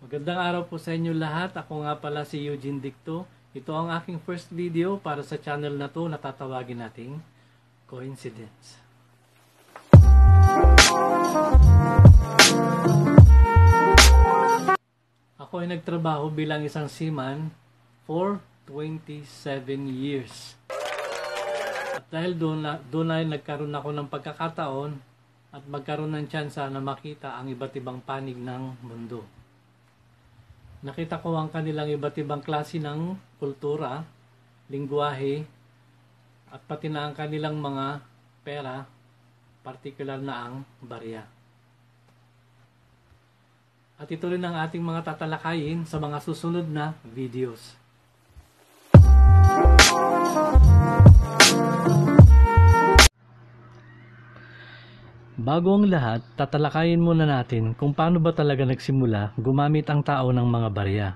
Magandang araw po sa inyo lahat. Ako nga pala si Eugene Dicto. Ito ang aking first video para sa channel na to na tatawagin nating Coincidence. Ako ay nagtrabaho bilang isang seaman for 27 years. At dahil doon ay nagkaroon ako ng pagkakataon at magkaroon ng tsansa na makita ang iba't ibang panig ng mundo. Nakita ko ang kanilang iba't ibang klase ng kultura, lingwahe, at pati na ang kanilang mga pera, partikular na ang barya. At ito rin ang ating mga tatalakayin sa mga susunod na videos. Bago ang lahat, tatalakayin muna natin kung paano ba talaga nagsimula gumamit ang tao ng mga barya.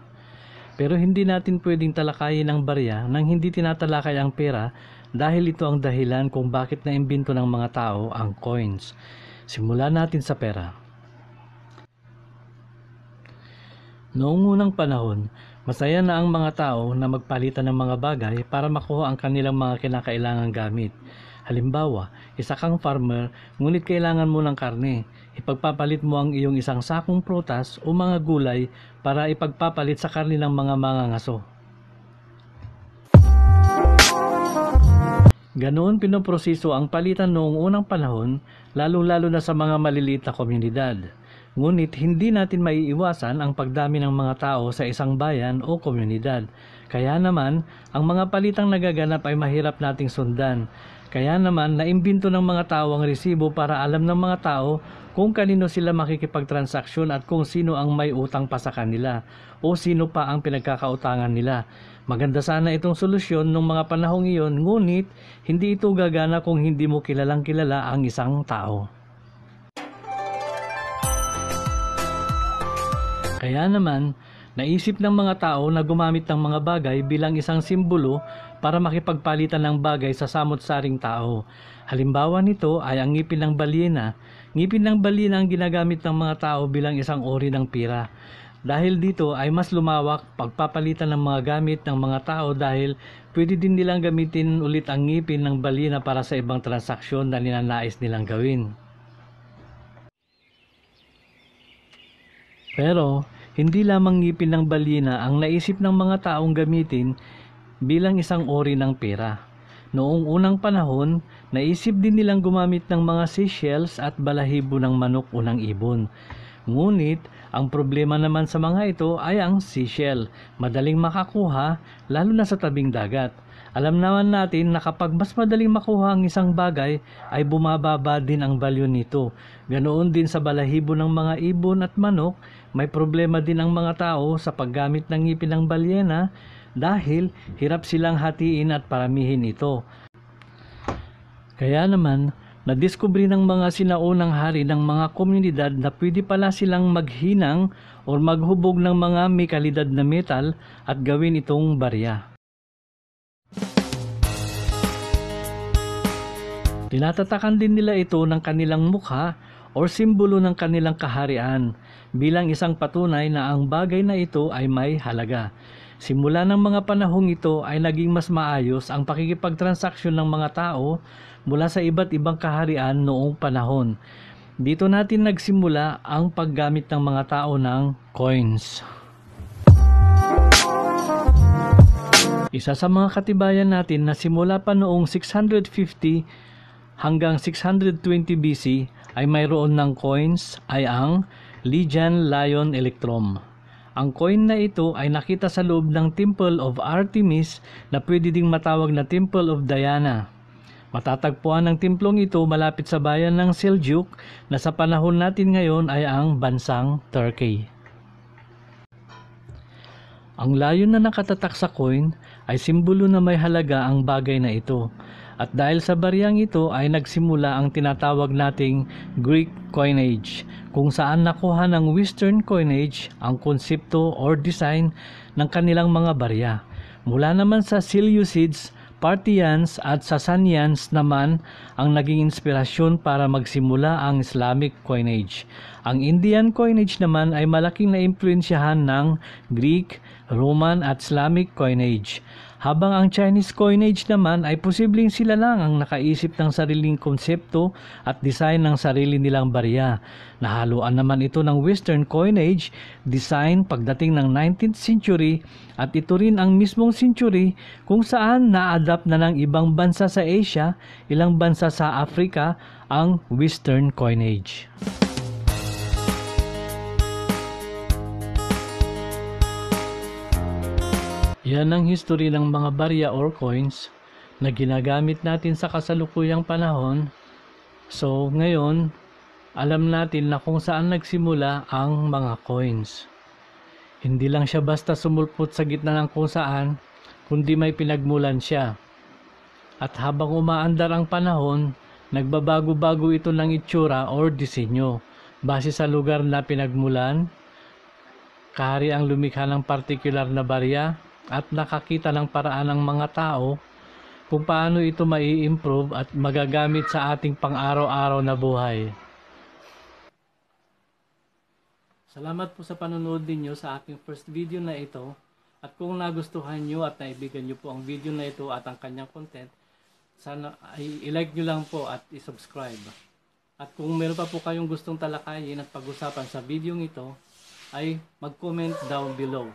Pero hindi natin pwedeng talakayin ang barya nang hindi tinatalakay ang pera dahil ito ang dahilan kung bakit naimbento ng mga tao ang coins. Simulan natin sa pera. Noong unang panahon, masaya na ang mga tao na magpalitan ng mga bagay para makuha ang kanilang mga kinakailangang gamit. Halimbawa, isa kang farmer, ngunit kailangan mo ng karne. Ipagpapalit mo ang iyong isang sakong prutas o mga gulay para ipagpapalit sa karne ng mga mangangaso. Ganoon pinoproseso ang palitan noong unang panahon, lalo-lalo na sa mga maliliit na komunidad. Ngunit hindi natin maiiwasan ang pagdami ng mga tao sa isang bayan o komunidad. Kaya naman, ang mga palitang nagaganap ay mahirap nating sundan. Kaya naman, naimbento ng mga tao ang resibo para alam ng mga tao kung kanino sila makikipagtransaksyon at kung sino ang may utang pa sa kanila o sino pa ang pinagkakautangan nila. Maganda sana itong solusyon ng mga panahong iyon, ngunit hindi ito gagana kung hindi mo kilalang kilala ang isang tao. Kaya naman, naisip ng mga tao na gumamit ng mga bagay bilang isang simbolo para makipagpalitan ng bagay sa samot-saring tao. Halimbawa nito ay ang ngipin ng balyena. Ngipin ng balyena ang ginagamit ng mga tao bilang isang uri ng pira. Dahil dito ay mas lumawak pagpapalitan ng mga gamit ng mga tao dahil pwede din nilang gamitin ulit ang ngipin ng balyena para sa ibang transaksyon na ninanais nilang gawin. Pero, hindi lamang ngipin ng balyena ang naisip ng mga taong gamitin bilang isang uri ng pera. Noong unang panahon, naisip din nilang gumamit ng mga seashells at balahibo ng manok o ng ibon. Ngunit, ang problema naman sa mga ito ay ang seashell. Madaling makakuha, lalo na sa tabing dagat. Alam naman natin na kapag mas madaling makuha ang isang bagay, ay bumababa din ang value nito. Ganoon din sa balahibo ng mga ibon at manok, may problema din ang mga tao sa paggamit ng ngipin ng balyena dahil hirap silang hatiin at paramihin ito. Kaya naman, nadiskubre ng mga sinaunang hari ng mga komunidad na pwede pala silang maghinang o maghubog ng mga may kalidad na metal at gawin itong barya. Tinatatakan din nila ito ng kanilang mukha o simbolo ng kanilang kaharian bilang isang patunay na ang bagay na ito ay may halaga. Simula ng mga panahong ito ay naging mas maayos ang pakikipagtransaksyon ng mga tao mula sa iba't ibang kaharian noong panahon. Dito natin nagsimula ang paggamit ng mga tao ng coins. Isa sa mga katibayan natin na simula pa noong 650 hanggang 620 BC ay mayroon ng coins ay ang Lydian Lion Electrum. Ang coin na ito ay nakita sa loob ng Temple of Artemis na pwede ding matawag na Temple of Diana. Matatagpuan ang templong ito malapit sa bayan ng Seljuk na sa panahon natin ngayon ay ang bansang Turkey. Ang layon na nakatatak sa coin ay simbolo na may halaga ang bagay na ito. At dahil sa baryang ito ay nagsimula ang tinatawag nating Greek coinage, kung saan nakuha ng Western coinage ang konsepto or design ng kanilang mga barya. Mula naman sa Seleucids, Parthians at Sasanians naman ang naging inspirasyon para magsimula ang Islamic coinage. Ang Indian coinage naman ay malaking naimpluwensyahan ng Greek, Roman at Islamic coinage. Habang ang Chinese coinage naman ay posibleng sila lang ang nakaisip ng sariling konsepto at design ng sarili nilang barya. Nahaluan naman ito ng Western coinage design pagdating ng 19th century at ito rin ang mismong century kung saan na-adapt na ng ibang bansa sa Asia, ilang bansa sa Africa ang Western coinage. Yan ang history ng mga barya or coins na ginagamit natin sa kasalukuyang panahon. So ngayon, alam natin na kung saan nagsimula ang mga coins. Hindi lang siya basta sumulpot sa gitna ng kung saan, kundi may pinagmulan siya. At habang umaandar ang panahon, nagbabago-bago ito ng itsura or disenyo. Base sa lugar na pinagmulan, kahari ang lumikha ng partikular na barya, at nakakita ng paraan ng mga tao kung paano ito mai-improve at magagamit sa ating pang-araw-araw na buhay. Salamat po sa panonood ninyo sa aking first video na ito, at kung nagustuhan nyo at naibigan nyo po ang video na ito at ang kanyang content, sana ay i-like nyo lang po at i-subscribe. At kung meron pa po kayong gustong talakayin at pag-usapan sa video ito, ay mag-comment down below.